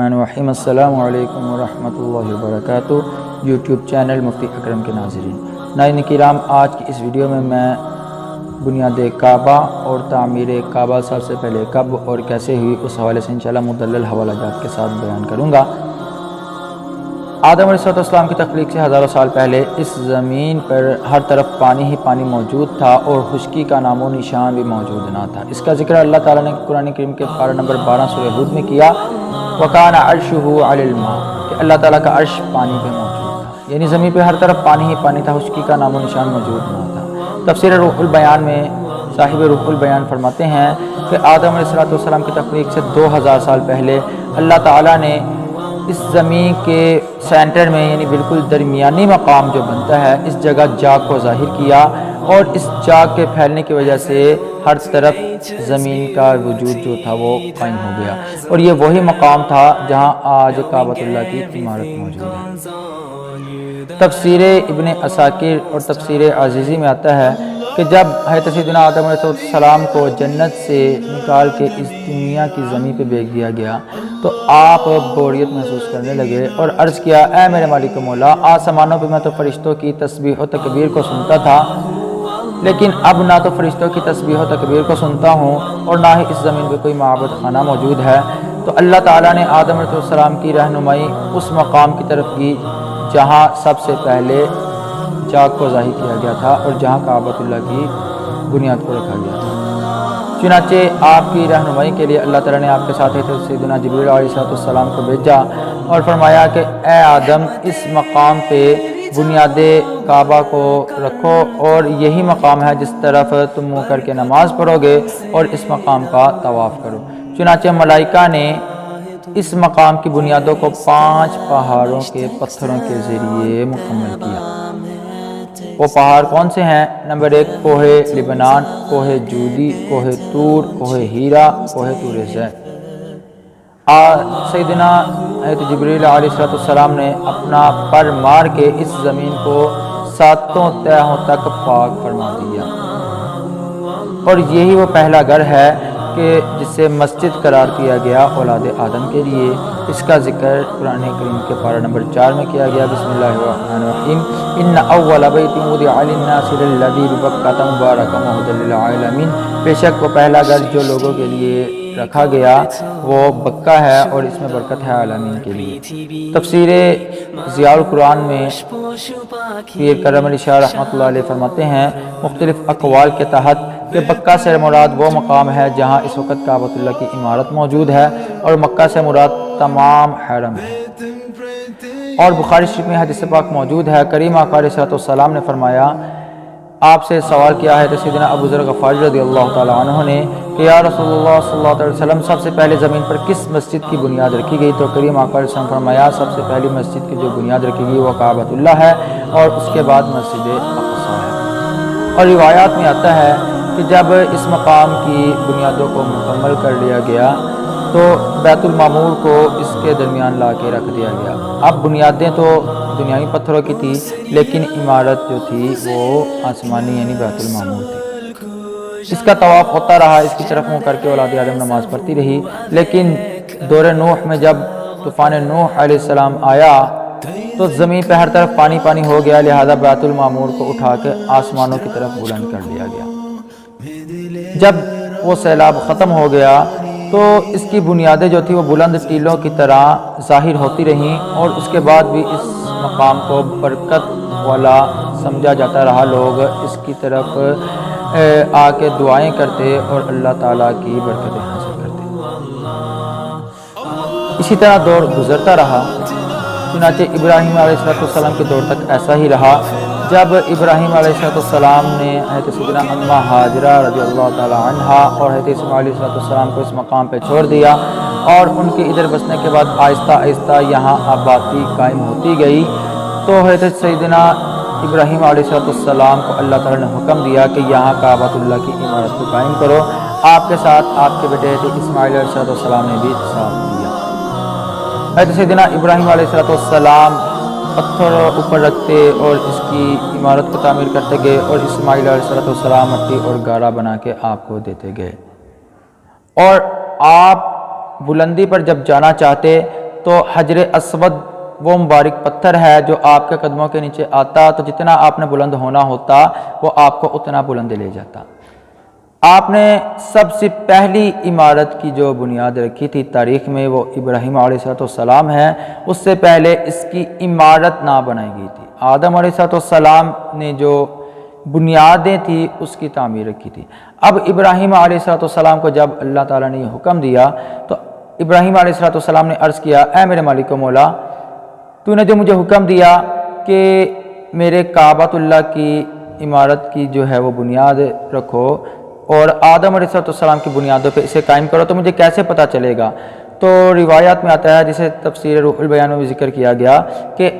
الرحیم السلام علیکم ورحمۃ اللہ وبرکاتہ۔ یوٹیوب چینل مفتی اکرم کے ناظرین، ناظرین کرام، آج کی اس ویڈیو میں بنیاد کعبہ اور تعمیر کعبہ سب سے پہلے کب اور کیسے ہوئی اس حوالے سے انشاءاللہ مدلل حوالہ جات کے ساتھ بیان کروں گا۔ آدم علیہ السلام کی تخلیق سے ہزاروں سال پہلے اس زمین پر ہر طرف پانی ہی پانی موجود تھا اور خشکی کا نام و نشان بھی موجود نہ تھا۔ اس کا ذکر اللہ تعالیٰ نے قرآن کریم کے پارہ نمبر 12 سورہ ہود میں کیا، وَكَانَ عَرْشُهُ عَلَى الْمَاءِ، کہ اللہ تعالیٰ کا عرش پانی پہ موجود تھا، یعنی زمین پہ ہر طرف پانی ہی پانی تھا، خشکی کا نام و نشان موجود نہ تھا۔ تفسیر روح البیان میں صاحب روح البیان فرماتے ہیں کہ آدم علیہ السلام کی تخلیق سے 2000 سال پہلے اللہ تعالیٰ نے اس زمین کے سینٹر میں، یعنی بالکل درمیانی مقام جو بنتا ہے، اس جگہ جاگ کو ظاہر کیا، اور اس جاگ کے پھیلنے کی وجہ سے ہر طرف زمین کا وجود جو تھا وہ قائم ہو گیا، اور یہ وہی مقام تھا جہاں آج کعبۃ اللہ کی عمارت موجود ہے۔ تفسیر ابن عساکر اور تفسیر عزیزی میں آتا ہے کہ جب حضرت سیدنا آدم علیہ السلام کو جنت سے نکال کے اس دنیا کی زمین پہ بھیج دیا گیا تو آپ بوریت محسوس کرنے لگے اور عرض کیا، اے میرے مالک مولا، آسمانوں پہ میں تو فرشتوں کی تسبیح و تکبیر کو سنتا تھا، لیکن اب نہ تو فرشتوں کی تسبیح و تکبیر کو سنتا ہوں اور نہ ہی اس زمین پہ کوئی معبود خانہ موجود ہے۔ تو اللہ تعالیٰ نے آدم علیہ السلام کی رہنمائی اس مقام کی طرف کی جہاں سب سے پہلے جاگ کو ظاہر کیا گیا تھا اور جہاں کعبۃ اللہ کی بنیاد کو رکھا گیا تھا۔ چنانچہ آپ کی رہنمائی کے لیے اللہ تعالیٰ نے آپ کے ساتھ سیدنا جبریل علیہ السلام کو بھیجا اور فرمایا کہ اے آدم، اس مقام پہ بنیاد کعبہ کو رکھو، اور یہی مقام ہے جس طرف تم منہ کر کے نماز پڑھو گے، اور اس مقام کا طواف کرو۔ چنانچہ ملائکہ نے اس مقام کی بنیادوں کو 5 پہاڑوں کے پتھروں کے ذریعے مکمل کیا۔ وہ پہاڑ کون سے ہیں؟ نمبر 1 کوہ لبنان، کوہ جودی، کوہ طور، کوہ ہیرا، کوہ طور زیت۔ سیدنا حضرت جبریل علیہ السلام نے اپنا پر مار کے اس زمین کو 7 تہوں تک پاک فرما دیا، اور یہی وہ پہلا گھر ہے کہ جسے مسجد قرار دیا گیا اولاد آدم کے لیے۔ اس کا ذکر قرآن کریم کے پارہ نمبر 4 میں کیا گیا، بسم اللہ الرحمن الرحیم، ان اول بیت وضع للناس للذی ببکۃ مبارکا وہدی للعالمین، بے شک وہ پہلا گھر جو لوگوں کے لیے رکھا گیا وہ بکہ ہے اور اس میں برکت ہے عالمین کے لیے۔ تفسیر ضیاء القرآن میں پیر کرم علی شاہ رحمۃ اللہ علیہ فرماتے ہیں مختلف اقوال کے تحت کہ بکہ سے مراد وہ مقام ہے جہاں اس وقت کعبۃ اللہ کی عمارت موجود ہے، اور مکہ سے مراد تمام حرم ہے۔ اور بخاری شریف میں حدیث پاک موجود ہے، کریم آقا علیہ السلام نے فرمایا، آپ سے سوال کیا ہے تو سیدنا ابو ذر غفاری رضی اللہ تعالیٰ عنہ نے کہ یا رسول اللہ صلی اللہ علیہ وسلم، سب سے پہلے زمین پر کس مسجد کی بنیاد رکھی گئی؟ تو کریم آقا علیہ السلام فرمایا، سب سے پہلی مسجد کی جو بنیاد رکھی گئی وہ کعبۃ اللہ ہے، اور اس کے بعد مسجد اقصی ہے۔ اور روایات میں آتا ہے کہ جب اس مقام کی بنیادوں کو مکمل کر لیا گیا تو بیت المعمور کو اس کے درمیان لا کے رکھ دیا گیا۔ اب بنیادیں تو دنیاوی پتھروں کی تھی، لیکن عمارت جو تھی وہ آسمانی یعنی بیت المعمور تھی۔ اس کا طواف ہوتا رہا، اس کی طرف منہ کر کے اولاد آدم نماز پڑھتی رہی، لیکن دور نوح میں جب طوفان نوح علیہ السلام آیا تو زمین پہ ہر طرف پانی پانی ہو گیا، لہذا بیت المعمور کو اٹھا کے آسمانوں کی طرف بلند کر لیا گیا۔ جب وہ سیلاب ختم ہو گیا تو اس کی بنیادیں جو تھی وہ بلند ٹیلوں کی طرح ظاہر ہوتی رہیں، اور اس کے بعد بھی اس مقام کو برکت والا سمجھا جاتا رہا، لوگ اس کی طرف آ کے دعائیں کرتے اور اللہ تعالیٰ کی برکتیں حاصل کرتے۔ اسی طرح دور گزرتا رہا، چنانچہ ابراہیم علیہ السلام کے دور تک ایسا ہی رہا۔ جب ابراہیم علیہ السلام نے حضرت سیدنا اماں ہاجرہ رضی اللہ تعالیٰ عنہا اور حضرت اسماعیل علیہ السلام کو اس مقام پہ چھوڑ دیا، اور ان کے ادھر بسنے کے بعد آہستہ آہستہ یہاں آبادی قائم ہوتی گئی، تو حضرت سیدنا ابراہیم علیہ السلام کو اللہ تعالیٰ نے حکم دیا کہ یہاں کعبۃ اللہ کی عمارت کو قائم کرو۔ آپ کے ساتھ آپ کے بیٹے حضرت اسماعیل علیہ السلام نے بھی ساتھ دیا۔ حضرت سیدنا ابراہیم علیہ السلام پتھر اوپر رکھتے اور اس کی عمارت کو تعمیر کرتے گئے، اور اسماعیل علیہ السلام مٹی اور گارا بنا کے آپ کو دیتے گئے، اور آپ بلندی پر جب جانا چاہتے تو حجر اسود وہ مبارک پتھر ہے جو آپ کے قدموں کے نیچے آتا تو جتنا آپ نے بلند ہونا ہوتا وہ آپ کو اتنا بلند لے جاتا۔ آپ نے سب سے پہلی عمارت کی جو بنیاد رکھی تھی تاریخ میں وہ ابراہیم علیہ السلام ہے، اس سے پہلے اس کی عمارت نہ بنائی گئی تھی۔ آدم علیہ السلام نے جو بنیادیں تھی اس کی تعمیر رکھی تھی۔ اب ابراہیم علیہ السلام کو جب اللہ تعالیٰ نے یہ حکم دیا تو ابراہیم علیہ السلام نے عرض کیا، اے میرے مالک و مولا، تو نے جو مجھے حکم دیا کہ میرے کعبۃ اللہ کی عمارت کی جو ہے وہ بنیاد رکھو اور آدم علیہ السلام کی بنیادوں پہ اسے قائم کرو، تو مجھے کیسے پتہ چلے گا؟ تو روایات میں آتا ہے، جسے تفسیر روح البیان میں بھی ذکر کیا گیا، کہ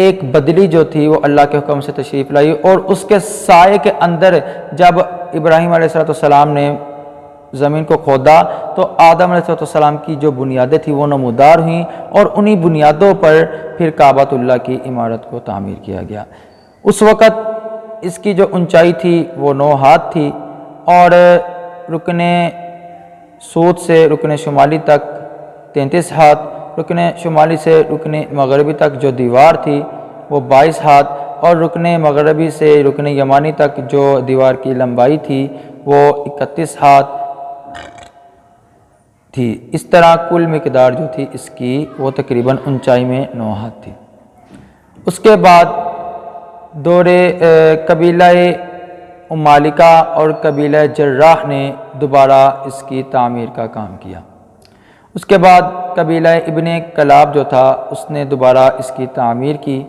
ایک بدلی جو تھی وہ اللہ کے حکم سے تشریف لائی اور اس کے سائے کے اندر جب ابراہیم علیہ السلام نے زمین کو کھودا تو آدم علیہ السلام کی جو بنیادیں تھیں وہ نمودار ہوئیں اور انہی بنیادوں پر پھر کعبۃ اللہ کی عمارت کو تعمیر کیا گیا۔ اس وقت اس کی جو اونچائی تھی وہ 9 ہاتھ تھی اور رکن سود سے رکن شمالی تک 33 ہاتھ، رکن شمالی سے رکن مغربی تک جو دیوار تھی وہ 22 ہاتھ اور رکن مغربی سے رکن یمانی تک جو دیوار کی لمبائی تھی وہ 31 ہاتھ تھی۔ اس طرح کل مقدار جو تھی اس کی وہ تقریباً اونچائی میں 9 ہاتھ تھی۔ اس کے بعد دور قبیلہ مالکہ اور قبیلہ جراح نے دوبارہ اس کی تعمیر کا کام کیا۔ اس کے بعد قبیلہ ابن کلاب جو تھا اس نے دوبارہ اس کی تعمیر کی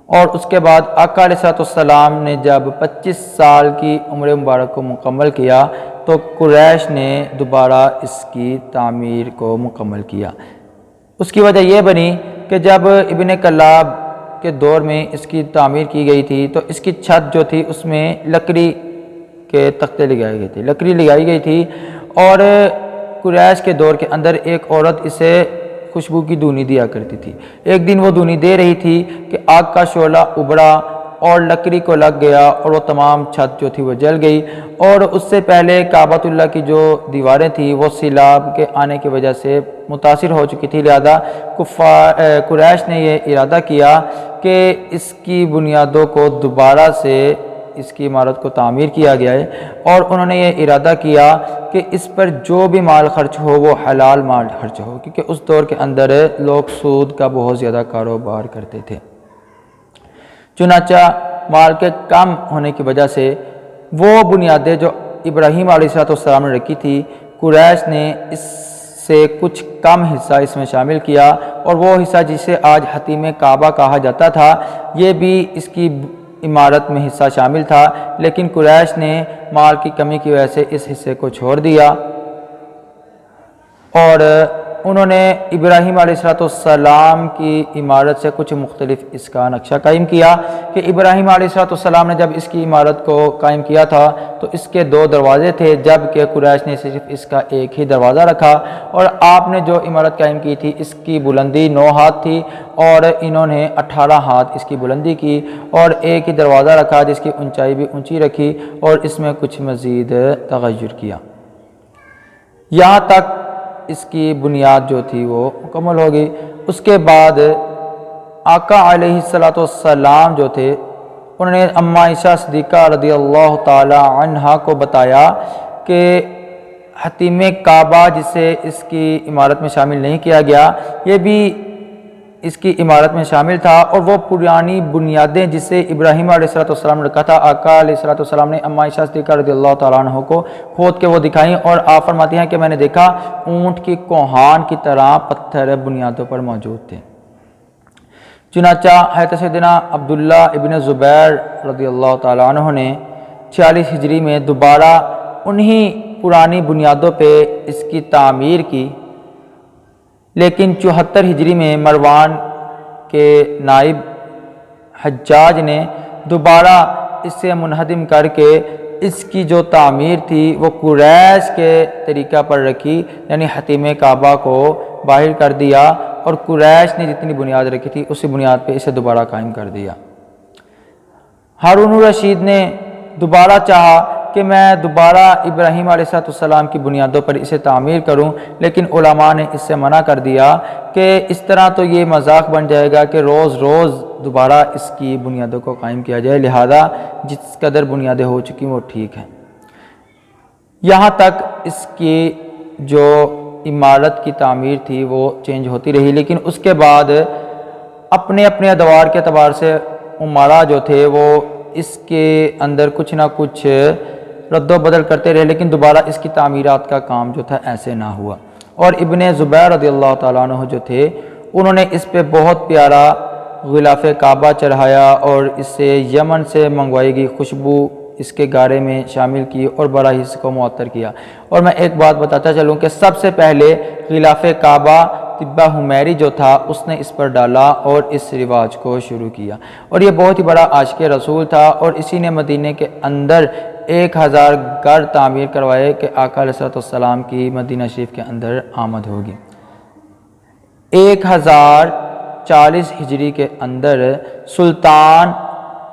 اور اس کے بعد آقا علیہ السلام نے جب 25 سال کی عمر مبارک کو مکمل کیا تو قریش نے دوبارہ اس کی تعمیر کو مکمل کیا۔ اس کی وجہ یہ بنی کہ جب ابن کلاب کے دور میں اس کی تعمیر کی گئی تھی تو اس کی چھت جو تھی اس میں لکڑی کے تختے لگائی گئی تھی، لکڑی لگائی گئی تھی اور قریش کے دور کے اندر ایک عورت اسے خوشبو کی دونی دیا کرتی تھی۔ ایک دن وہ دونی دے رہی تھی کہ آگ کا شعلہ ابھرا اور لکڑی کو لگ گیا اور وہ تمام چھت جو تھی وہ جل گئی اور اس سے پہلے کعبۃ اللہ کی جو دیواریں تھیں وہ سیلاب کے آنے کی وجہ سے متاثر ہو چکی تھی، لہذا قریش نے یہ ارادہ کیا کہ اس کی بنیادوں کو دوبارہ سے اس کی عمارت کو تعمیر کیا گیا ہے اور انہوں نے یہ ارادہ کیا کہ اس پر جو بھی مال خرچ ہو وہ حلال مال خرچ ہو، کیونکہ اس دور کے اندر لوگ سود کا بہت زیادہ کاروبار کرتے تھے۔ چنانچہ مال کے کم ہونے کی وجہ سے وہ بنیادیں جو ابراہیم علیہ السلام نے رکھی تھی قریش نے اس سے کچھ کم حصہ اس میں شامل کیا اور وہ حصہ جسے آج حتیم کعبہ کہا جاتا تھا یہ بھی اس کی عمارت میں حصہ شامل تھا، لیکن قریش نے مال کی کمی کی وجہ سے اس حصے کو چھوڑ دیا اور انہوں نے ابراہیم علیہ السلام کی عمارت سے کچھ مختلف اس کا نقشہ قائم کیا کہ ابراہیم علیہ السلام نے جب اس کی عمارت کو قائم کیا تھا تو اس کے 2 دروازے تھے، جبکہ قریش نے صرف اس کا ایک ہی دروازہ رکھا اور آپ نے جو عمارت قائم کی تھی اس کی بلندی 9 ہاتھ تھی اور انہوں نے 18 ہاتھ اس کی بلندی کی اور ایک ہی دروازہ رکھا جس کی اونچائی بھی اونچی رکھی اور اس میں کچھ مزید تغیر کیا۔ یہاں تک اس کی بنیاد جو تھی وہ مکمل ہو گئی۔ اس کے بعد آقا علیہ السلام جو تھے انہوں نے اماں عائشہ صدیقہ رضی اللہ تعالی عنہا کو بتایا کہ حتیم کعبہ جسے اس کی عمارت میں شامل نہیں کیا گیا یہ بھی اس کی عمارت میں شامل تھا اور وہ پرانی بنیادیں جسے ابراہیم علیہ السلام نے رکھا تھا آقا علیہ السلام نے اماں عائشہ صدیقہ رضی اللہ تعالیٰ عنہ کو کھود کے وہ دکھائیں اور آپ فرماتی ہیں کہ میں نے دیکھا اونٹ کی کوہان کی طرح پتھر بنیادوں پر موجود تھے۔ چنانچہ حضرت سیدنا عبداللہ ابن زبیر رضی اللہ تعالیٰ عنہ نے 46 ہجری میں دوبارہ انہی پرانی بنیادوں پہ اس کی تعمیر کی، لیکن 74 ہجری میں مروان کے نائب حجاج نے دوبارہ اس سے منہدم کر کے اس کی جو تعمیر تھی وہ قریش کے طریقہ پر رکھی، یعنی حتیم کعبہ کو باہر کر دیا اور قریش نے جتنی بنیاد رکھی تھی اسی بنیاد پہ اسے دوبارہ قائم کر دیا۔ ہارون الرشید نے دوبارہ چاہا کہ میں دوبارہ ابراہیم علیہ السلام کی بنیادوں پر اسے تعمیر کروں، لیکن علماء نے اس سے منع کر دیا کہ اس طرح تو یہ مذاق بن جائے گا کہ روز روز دوبارہ اس کی بنیادوں کو قائم کیا جائے، لہذا جس قدر بنیادیں ہو چکی وہ ٹھیک ہیں۔ یہاں تک اس کی جو عمارت کی تعمیر تھی وہ چینج ہوتی رہی، لیکن اس کے بعد اپنے ادوار کے اعتبار سے عمارہ جو تھے وہ اس کے اندر کچھ نہ کچھ رد و بدل کرتے رہے، لیکن دوبارہ اس کی تعمیرات کا کام جو تھا ایسے نہ ہوا۔ اور ابن زبیر رضی اللہ تعالیٰ عنہ جو تھے انہوں نے اس پہ بہت پیارا غلاف کعبہ چڑھایا اور اس سے یمن سے منگوائی گئی خوشبو اس کے گارے میں شامل کی اور بڑا ہی اس کو معطر کیا۔ اور میں ایک بات بتاتا چلوں کہ سب سے پہلے غلاف کعبہ طبہ حمیری جو تھا اس نے اس پر ڈالا اور اس رواج کو شروع کیا، اور یہ بہت ہی بڑا عاشق رسول تھا، اور اسی نے مدینہ کے اندر 1000 گھر تعمیر کروائے کہ آقا علیہ السلام کی مدینہ شریف کے اندر آمد ہوگی۔ 1040 ہجری کے اندر سلطان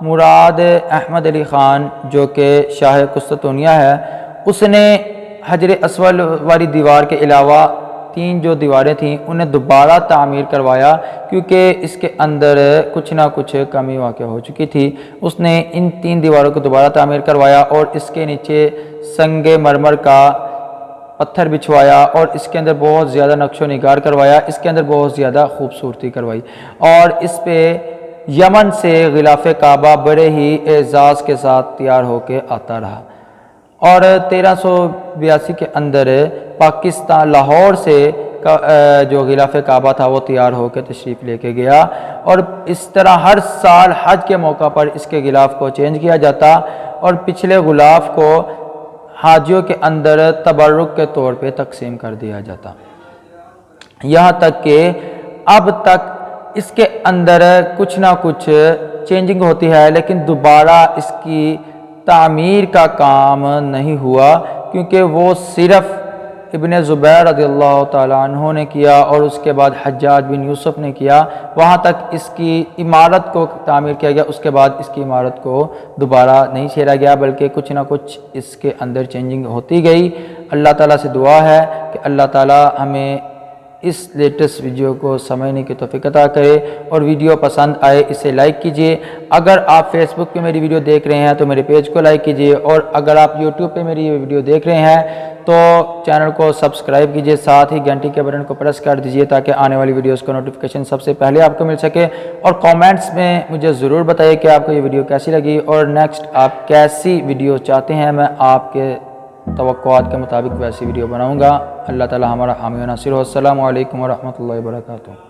مراد احمد علی خان جو کہ شاہ قسطنطنیہ ہے، اس نے حجر اسود والی دیوار کے علاوہ 3 جو دیواریں تھیں انہیں دوبارہ تعمیر کروایا، کیونکہ اس کے اندر کچھ نہ کچھ کمی واقع ہو چکی تھی۔ اس نے ان 3 دیواروں کو دوبارہ تعمیر کروایا اور اس کے نیچے سنگ مرمر کا پتھر بچھوایا اور اس کے اندر بہت زیادہ نقش و نگار کروایا، اس کے اندر بہت زیادہ خوبصورتی کروائی، اور اس پہ یمن سے غلاف کعبہ بڑے ہی اعزاز کے ساتھ تیار ہو کے آتا رہا۔ اور 1382 کے اندر پاکستان لاہور سے جو غلاف کعبہ تھا وہ تیار ہو کے تشریف لے کے گیا، اور اس طرح ہر سال حج کے موقع پر اس کے غلاف کو چینج کیا جاتا اور پچھلے غلاف کو حاجیوں کے اندر تبرک کے طور پہ تقسیم کر دیا جاتا، یہاں تک کہ اب تک اس کے اندر کچھ نہ کچھ چینجنگ ہوتی ہے، لیکن دوبارہ اس کی تعمیر کا کام نہیں ہوا، کیونکہ وہ صرف ابن زبیر رضی اللہ تعالیٰ عنہ نے کیا اور اس کے بعد حجاج بن یوسف نے کیا، وہاں تک اس کی عمارت کو تعمیر کیا گیا، اس کے بعد اس کی عمارت کو دوبارہ نہیں چھیڑا گیا، بلکہ کچھ نہ کچھ اس کے اندر چینجنگ ہوتی گئی۔ اللہ تعالیٰ سے دعا ہے کہ اللہ تعالیٰ ہمیں اس لیٹسٹ ویڈیو کو سمجھنے کی توفیق عطا کرے، اور ویڈیو پسند آئے اسے لائک کیجئے۔ اگر آپ فیس بک پہ میری ویڈیو دیکھ رہے ہیں تو میرے پیج کو لائک کیجئے، اور اگر آپ یوٹیوب پہ میری ویڈیو دیکھ رہے ہیں تو چینل کو سبسکرائب کیجئے، ساتھ ہی گھنٹی کے بٹن کو پریس کر دیجئے تاکہ آنے والی ویڈیوز کا نوٹیفیکیشن سب سے پہلے آپ کو مل سکے، اور کامنٹس میں مجھے ضرور بتائیے کہ آپ کو یہ ویڈیو کیسی لگی اور نیکسٹ آپ کیسی ویڈیو چاہتے ہیں، میں آپ کے توقعات کے مطابق ویسی ویڈیو بناؤں گا۔ اللہ تعالی ہمارا حامی و ناصر ہو۔ السلام علیکم ورحمۃ اللہ وبرکاتہ۔